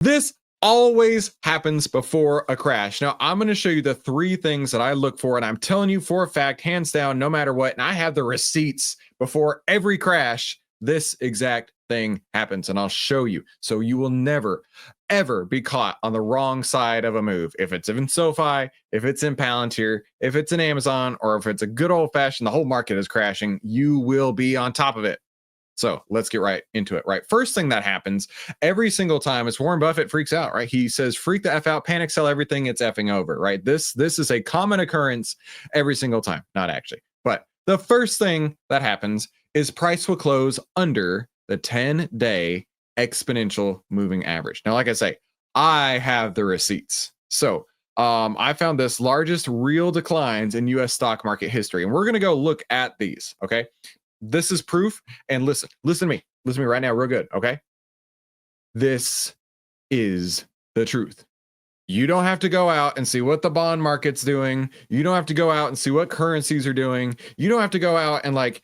This always happens before a crash. Now, I'm going to show you the 3 things that I look for, and I'm telling you for a fact, hands down, no matter what, and I have the receipts before every crash, this exact thing happens, and I'll show you. So you will never, ever be caught on the wrong side of a move. If it's in SoFi, if it's in Palantir, if it's in Amazon, or if it's a good old-fashioned, the whole market is crashing, you will be on top of it. So let's get right into it, right? First thing that happens every single time is Warren Buffett freaks out, right? He says, freak the F out, panic sell everything, it's effing over, right? This is a common occurrence every single time. Not actually, but the first thing that happens is price will close under the 10-day exponential moving average. Now, like I say, I have the receipts. So I found this largest real declines in US stock market history, and we're going to go look at these, okay? This is proof. And listen to me right now, real good. Okay. This is the truth. You don't have to go out and see what the bond market's doing. You don't have to go out and see what currencies are doing. You don't have to go out and like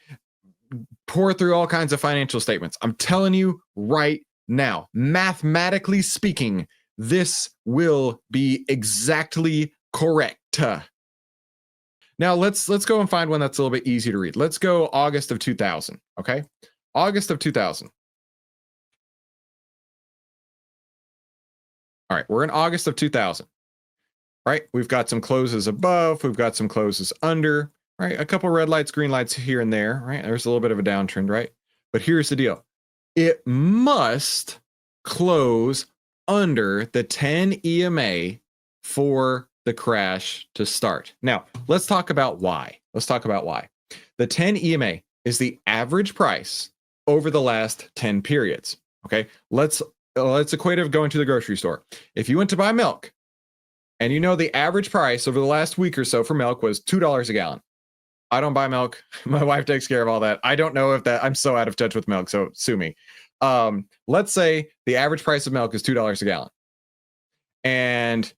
pour through all kinds of financial statements. I'm telling you right now, mathematically speaking, this will be exactly correct. Now let's go and find one that's a little bit easy to read. Let's go August of 2000, okay? August of 2000. All right, we're in August of 2000, right? We've got some closes above, we've got some closes under, right? A couple red lights, green lights here and there, right? There's a little bit of a downtrend, right? But here's the deal. It must close under the 10 EMA for the crash to start. Now, let's talk about why. The 10 EMA is the average price over the last 10 periods. Okay, let's equate it going to the grocery store. If you went to buy milk and you know the average price over the last week or so for milk was $2 a gallon. I don't buy milk. My wife takes care of all that. I don't know if that, I'm so out of touch with milk, so sue me. Let's say the average price of milk is $2 a gallon. And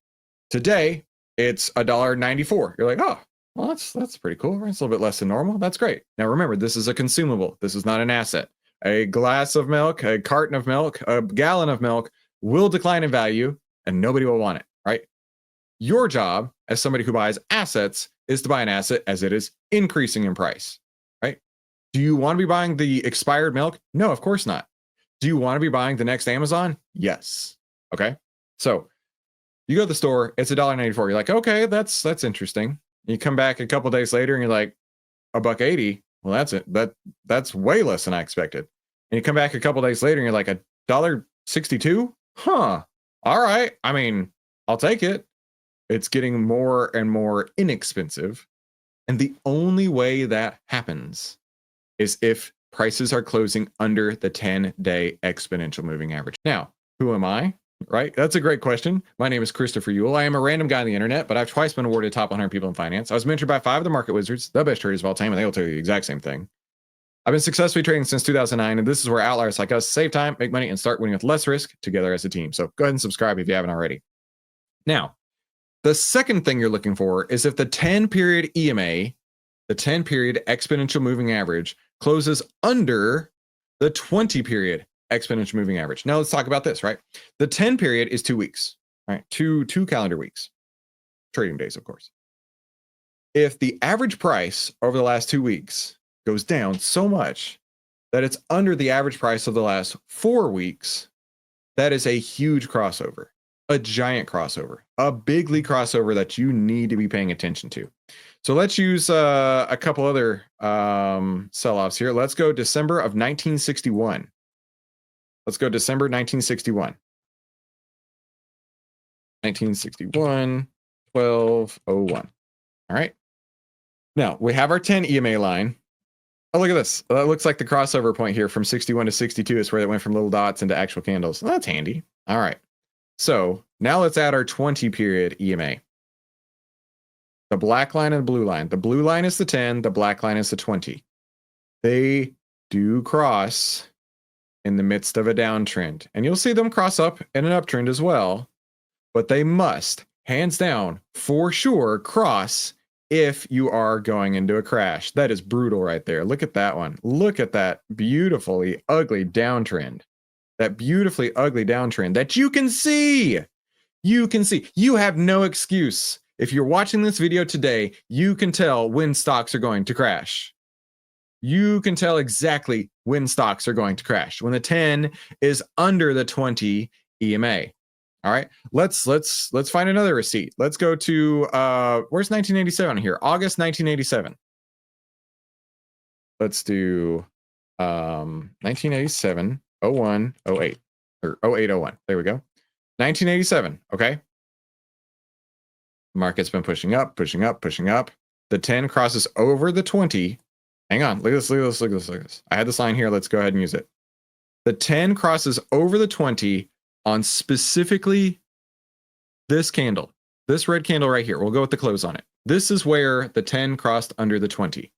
today, it's $1.94. You're like, oh, well, that's pretty cool. Right? It's a little bit less than normal. That's great. Now remember, this is a consumable. This is not an asset. A glass of milk, a carton of milk, a gallon of milk will decline in value, and nobody will want it, right? Your job as somebody who buys assets is to buy an asset as it is increasing in price, right? Do you want to be buying the expired milk? No, of course not. Do you want to be buying the next Amazon? Yes. Okay. So you go to the store, it's $1.94. You're like, okay, that's interesting. You come back a couple days later and you're like, $1.80. Well, that's it. That's way less than I expected. And you come back a couple days later and you're like, $1.62? Huh. All right. I mean, I'll take it. It's getting more and more inexpensive. And the only way that happens is if prices are closing under the 10-day exponential moving average. Now, who am I? Right? That's a great question. My name is Christopher Ewell. I am a random guy on the internet, but I've twice been awarded top 100 people in finance. I was mentored by 5 of the market wizards, the best traders of all time, and they will tell you the exact same thing. I've been successfully trading since 2009, and this is where outliers like us save time, make money, and start winning with less risk together as a team. So go ahead and subscribe if you haven't already. Now, the second thing you're looking for is if the 10-period EMA, the 10-period exponential moving average, closes under the 20-period exponential moving average. Now let's talk about this, right? The 10 period is 2 weeks, right? Two calendar weeks, trading days, of course. If the average price over the last 2 weeks goes down so much that it's under the average price of the last 4 weeks, that is a huge crossover, a giant crossover, a bigly crossover that you need to be paying attention to. So let's use a couple other sell-offs here. Let's go December of 1961. Let's go December 1961. 1961, 1201. All right. Now we have our 10 EMA line. Oh, look at this. That looks like the crossover point here from 61 to 62 is where it went from little dots into actual candles. Well, that's handy. All right. So now let's add our 20 period EMA. The black line and the blue line. The blue line is the 10. The black line is the 20. They do cross in the midst of a downtrend. And you'll see them cross up in an uptrend as well. But they must, hands down, for sure, cross if you are going into a crash. That is brutal right there. Look at that one. Look at that beautifully ugly downtrend. that beautifully ugly downtrend that you can see. You can see. You have no excuse. If you're watching this video today, you can tell when stocks are going to crash. You can tell exactly when stocks are going to crash. When the 10 is under the 20 EMA. All right, let's find another receipt. Let's go to where's 1987 here? August 1987. Let's do 1987, 01, 08, or 08, 01. There we go. 1987. Okay. Market's been pushing up, pushing up, pushing up. The 10 crosses over the 20. Hang on. Look at this, look at this, look at this, look at this. I had this line here. Let's go ahead and use it. The 10 crosses over the 20 on specifically this candle, this red candle right here. We'll go with the close on it. This is where the 10 crossed under the 20.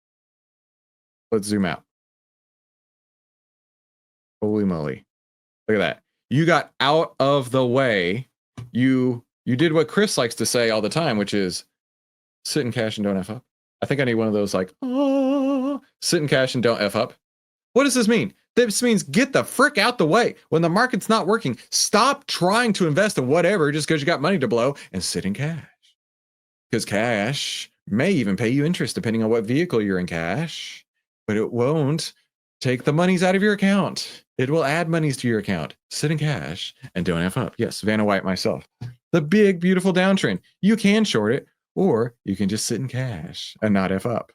Let's zoom out. Holy moly. Look at that. You got out of the way. You did what Chris likes to say all the time, which is sit in cash and don't F up. I think I need one of those like, oh, sit in cash and don't F up. What does this mean? This means get the frick out the way. When the market's not working, stop trying to invest in whatever just because you got money to blow and sit in cash. Because cash may even pay you interest depending on what vehicle you're in cash, but it won't take the monies out of your account. It will add monies to your account. Sit in cash and don't F up. Yes, Vanna White myself. The big, beautiful downtrend. You can short it, or you can just sit in cash and not F up.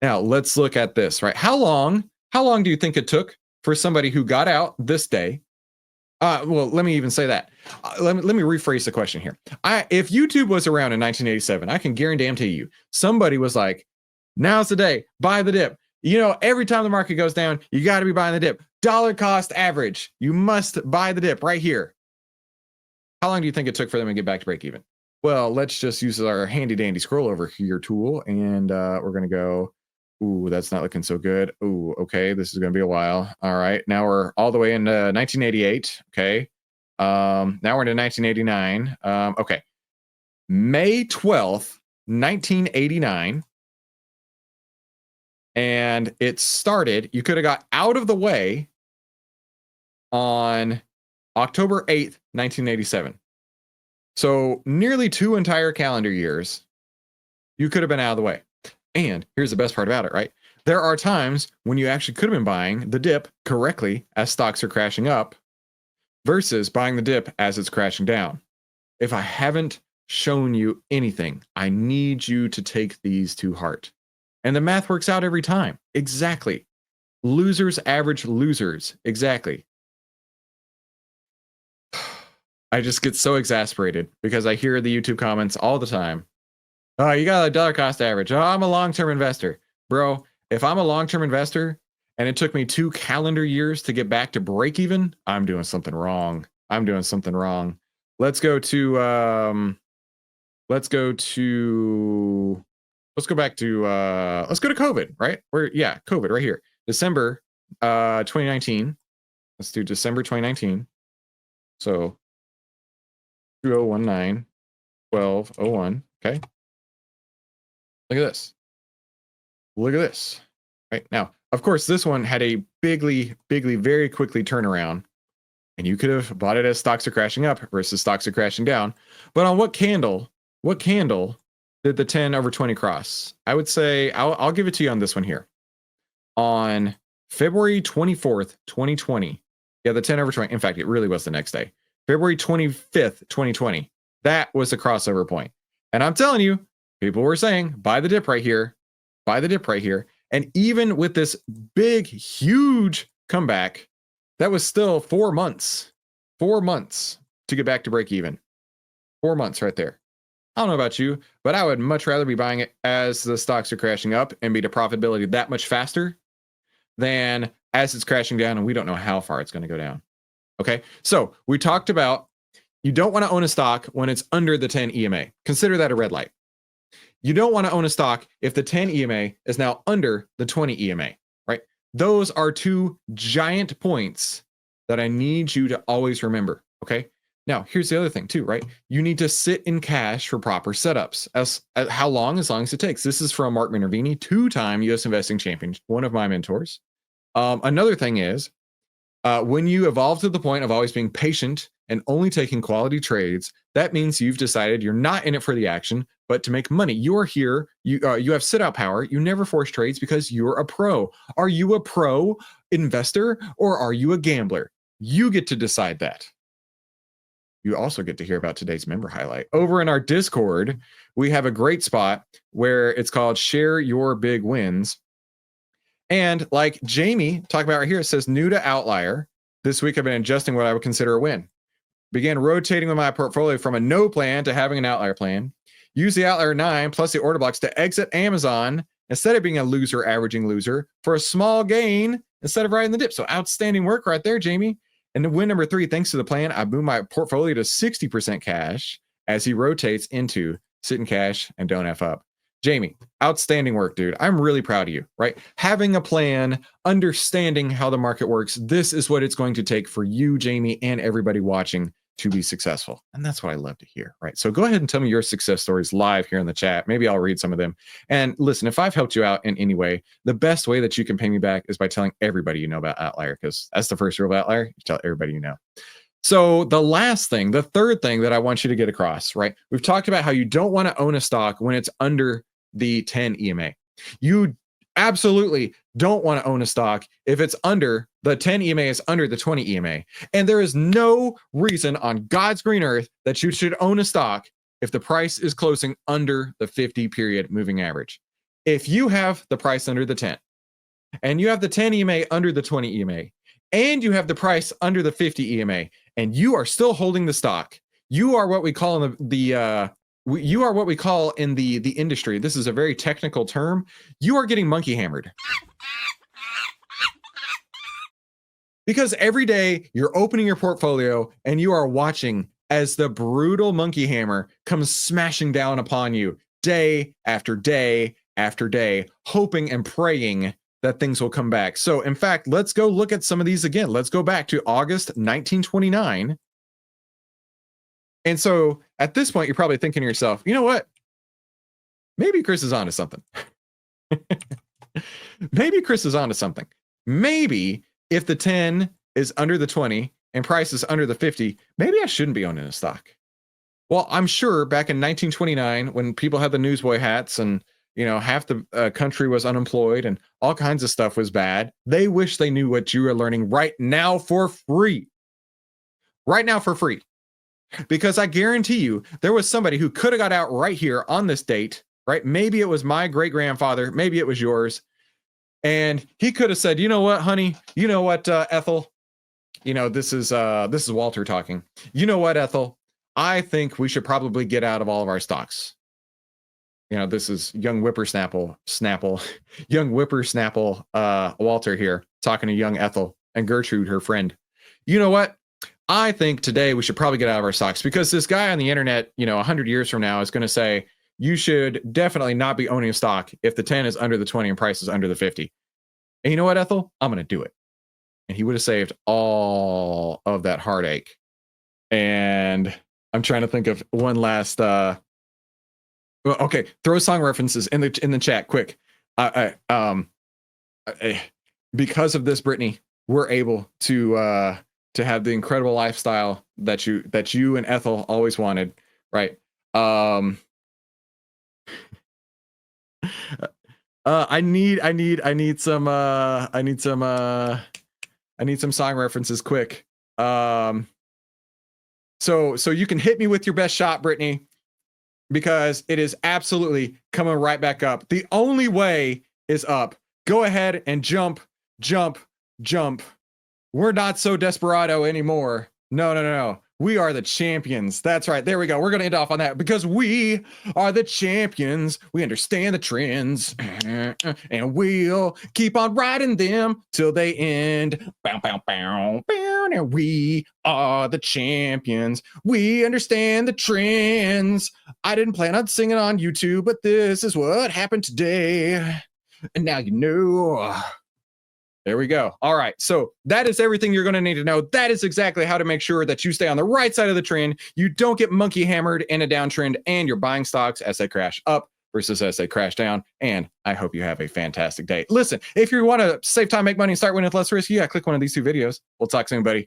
Now, let's look at this, right? How long do you think it took for somebody who got out this day? Well, let me even say that. Let me rephrase the question here. If YouTube was around in 1987, I can guarantee you, somebody was like, now's the day, buy the dip. You know, every time the market goes down, you got to be buying the dip. Dollar cost average. You must buy the dip right here. How long do you think it took for them to get back to break even? Well, let's just use our handy dandy scroll over here tool, and we're going to go, ooh, that's not looking so good. Ooh, okay, this is going to be a while. All right, now we're all the way into 1988. Okay, now we're into 1989. Okay, May 12th, 1989. And it started, you could have got out of the way on October 8th, 1987. So nearly 2 entire calendar years, you could have been out of the way. And here's the best part about it, right? There are times when you actually could have been buying the dip correctly as stocks are crashing up versus buying the dip as it's crashing down. If I haven't shown you anything, I need you to take these to heart. And the math works out every time. Exactly. Losers average losers. Exactly. I just get so exasperated because I hear the YouTube comments all the time. Oh, you got a dollar cost average. Oh, I'm a long-term investor. Bro, if I'm a long-term investor and it took me 2 calendar years to get back to break even, I'm doing something wrong. I'm doing something wrong. Let's go back to let's go to COVID, right? COVID right here. December 2019. Let's do December 2019. So 2019, 1201. Okay. Look at this. Look at this. Right now, of course, this one had a bigly, very quickly turnaround. And you could have bought it as stocks are crashing up versus stocks are crashing down. But on what candle did the 10 over 20 cross? I would say, I'll give it to you on this one here. On February 24th, 2020. Yeah, the 10 over 20. In fact, it really was the next day. February 25th, 2020. That was the crossover point. And I'm telling you, people were saying, buy the dip right here. Buy the dip right here. And even with this big, huge comeback, that was still 4 months. 4 months to get back to break even. 4 months right there. I don't know about you, but I would much rather be buying it as the stocks are crashing up and be to profitability that much faster than as it's crashing down and we don't know how far it's going to go down. Okay, so we talked about you don't want to own a stock when it's under the 10 EMA. Consider that a red light. You don't want to own a stock if the 10 EMA is now under the 20 EMA, right? Those are 2 giant points that I need you to always remember, okay? Now, here's the other thing too, right? You need to sit in cash for proper setups. How long? As long as it takes. This is from Mark Minervini, 2-time U.S. investing champion, one of my mentors. Another thing is, When you evolve to the point of always being patient and only taking quality trades, that means you've decided you're not in it for the action, but to make money. You're here. You have sit out power. You never force trades because you're a pro. Are you a pro investor or are you a gambler? You get to decide that. You also get to hear about today's member highlight. Over in our Discord, we have a great spot where it's called Share Your Big Wins. And like Jamie talked about right here, it says new to OVTLYR. This week I've been adjusting what I would consider a win. Began rotating with my portfolio from a no plan to having an OVTLYR plan. Use the OVTLYR 9 plus the order blocks to exit Amazon instead of being a loser, averaging loser, for a small gain instead of riding the dip. So outstanding work right there, Jamie. And the win number 3, thanks to the plan, I moved my portfolio to 60% cash as he rotates into sit in cash and don't F up. Jamie, outstanding work, dude. I'm really proud of you, right? Having a plan, understanding how the market works. This is what it's going to take for you, Jamie, and everybody watching to be successful. And that's what I love to hear, right? So go ahead and tell me your success stories live here in the chat. Maybe I'll read some of them. And listen, if I've helped you out in any way, the best way that you can pay me back is by telling everybody you know about OVTLYR, because that's the first rule of OVTLYR. You tell everybody you know. So the last thing, the third thing that I want you to get across, right? We've talked about how you don't want to own a stock when it's under the 10 EMA. You absolutely don't want to own a stock if it's under the 10 EMA is under the 20 EMA. And there is no reason on God's green earth that you should own a stock if the price is closing under the 50 period moving average. If you have the price under the 10 and you have the 10 EMA under the 20 EMA and you have the price under the 50 EMA and you are still holding the stock, you are what we call in you are what we call in the industry. This is a very technical term. You are getting monkey hammered. Because every day you're opening your portfolio and you are watching as the brutal monkey hammer comes smashing down upon you day after day after day, hoping and praying that things will come back. So in fact, let's go look at some of these again. Let's go back to August 1929. And so at this point, you're probably thinking to yourself, you know what? Maybe Chris is onto something. Maybe Chris is onto something. Maybe if the 10 is under the 20 and price is under the 50, maybe I shouldn't be owning a stock. Well, I'm sure back in 1929, when people had the newsboy hats and, you know, half the country was unemployed and all kinds of stuff was bad, they wish they knew what you are learning right now for free. Right now for free. Because I guarantee you, there was somebody who could have got out right here on this date, right? Maybe it was my great-grandfather. Maybe it was yours. And he could have said, you know what, honey? You know what, Ethel? You know, this is Walter talking. You know what, Ethel? I think we should probably get out of all of our stocks. You know, this is young whippersnapple, Walter here, talking to young Ethel and Gertrude, her friend. You know what? I think today we should probably get out of our stocks because this guy on the internet, you know, 100 years from now is going to say, you should definitely not be owning a stock if the 10 is under the 20 and price is under the 50. And you know what, Ethel? I'm going to do it. And he would have saved all of that heartache. And I'm trying to think of one last, okay, throw song references in the chat quick. Because of this, Brittany, we're able to have the incredible lifestyle that you and Ethel always wanted, right? I need some song references quick. So you can hit me with your best shot, Brittany, because it is absolutely coming right back up. The only way is up. Go ahead and jump. We're not so desperado anymore. No. We are the champions. That's right. There we go. We're going to end off on that because we are the champions. We understand the trends and we'll keep on riding them till they end. And we are the champions. We understand the trends. I didn't plan on singing on YouTube, but this is what happened today. And now you know. There we go. All right. So that is everything you're going to need to know. That is exactly how to make sure that you stay on the right side of the trend. You don't get monkey hammered in a downtrend and you're buying stocks as they crash up. versus as they crash down. And I hope you have a fantastic day. Listen, if you want to save time, make money, and start winning with less risk, yeah, click one of these 2 videos. We'll talk soon, buddy.